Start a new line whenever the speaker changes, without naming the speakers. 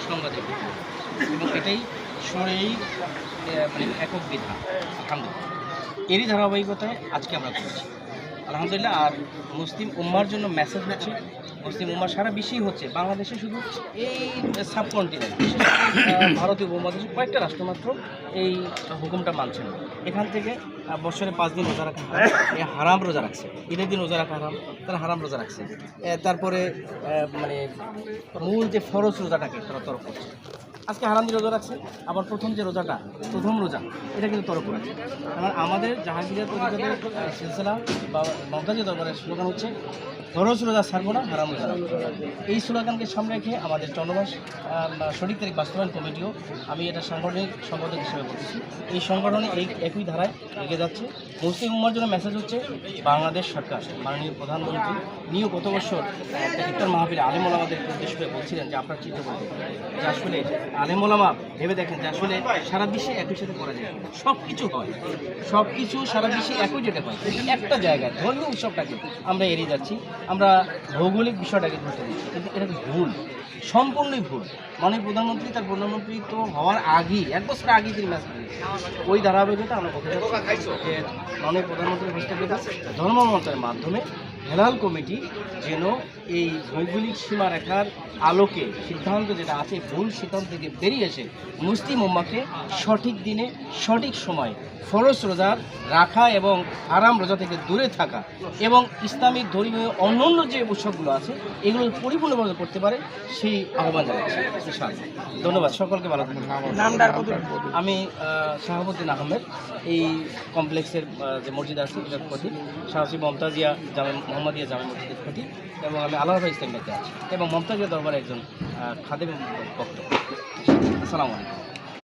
সংবাদে এবং এটাই সরেই মানে একক বিধান আলহামদুলিল্লাহ। এরই ধারাবাহিকতায় আজকে আমরা করছি আলহামদুলিল্লাহ। আর মুসলিম উম্মার জন্য মেসেজ হচ্ছে, মুসলিম উম্মা সারা বিশ্বেই হচ্ছে, বাংলাদেশে শুধু এই সাবকন্টিনেন্ট ভারতীয় উপমহাদেশে কয়েকটা রাষ্ট্র মাত্র এই হুকুমটা মানছে না। এখান থেকে বছরে 5 দিন রোজা রাখা হারাম, এই হারাম রোজা রাখছে, ঈদের দিন রোজা রাখা হারাম, তারা হারাম রোজা রাখছে। তারপরে মানে মূল যে ফরজ রোজাটাকে তারা তরক করছে। আজকে হারাম দিয়ে রোজা রাখছে, আবার প্রথম যে রোজাটা, প্রথম রোজা, এটা কিন্তু তরক করেছে। কারণ আমাদের জাহাঙ্গীরের তরিকতের সিলসিলা বা মমতাজের দরবারের স্লোগান হচ্ছে ফরজ রোজা ছাড়বো না, হারাম রোজা রাখবো। এই স্লোগানকে সামনে রেখে আমাদের চন্দ্রমাস সঠিক তারিখ বাস্তবায়ন কমিটিও, আমি এটা সাংগঠনিক সম্পাদক হিসেবে বলতেছি, এই সংগঠনে এই একই ধারায় এগিয়ে যাচ্ছে। মুসলিম উম্মার জন্য মেসেজ হচ্ছে বাংলাদেশ সরকার, মাননীয় প্রধানমন্ত্রী নিয়েও গত বছর ইফতার মাহফিলে আলেম ওলামাদের উদ্দেশ্য করে বলছিলেন যে আপনার চিন্তা করতে যে আসলে আলেম ওলামা ভেবে দেখেন যে আসলে সারা বিশ্বে একই সাথে করা যায়, সব কিছু হয়, সব কিছু সারা বিশ্বে একই জায়গায় হয়, একটা জায়গায় ধর্মীয় উৎসবটাকে আমরা এড়িয়ে যাচ্ছি, আমরা ভৌগোলিক বিষয়টাকে ধরতে দিচ্ছি, কিন্তু এটা ভুল, সম্পূর্ণই ভুল। মাননীয় প্রধানমন্ত্রী তার প্রধানমন্ত্রী তো হওয়ার আগেই 1 বছর আগেই তিনি ম্যাচ করেছেন। ওই ধারাবাহিকতা আমরা বলতে চাচ্ছি যে মাননীয় প্রধানমন্ত্রীর হস্তক্ষেপে ধর্ম মন্ত্রণালয়ের মাধ্যমে হেলাল কমিটি যেন এই ভৌগোলিক সীমারেখার আলোকে সিদ্ধান্ত যেটা আছে, ভুল সিদ্ধান্ত থেকে বেরিয়ে এসে মুসলিম উম্মাকে সঠিক দিনে সঠিক সময় ফরজ রোজা রাখা এবং হারাম রোজা থেকে দূরে থাকা এবং ইসলামিক ধর্মীয় অন্যান্য যে উৎসবগুলো আছে এগুলো পরিপূর্ণভাবে করতে পারে সেই আহ্বান জানাচ্ছি। ধন্যবাদ সকলকে, ভালো থাকবেন। আমি শাহাবুদ্দিন আহমেদ, এই কমপ্লেক্সের যে মসজিদ আছে এটার খতিব, শাহসি মমতাজিয়া জামে মোহাম্মদিয়া জামে মসজিদের খতিব, এবং আমি আল্লাহর ইসলামিয়াতে আছি এবং মমতাজিয়া দরবারে একজন খাদেম বক্তা। আসসালামু আলাইকুম।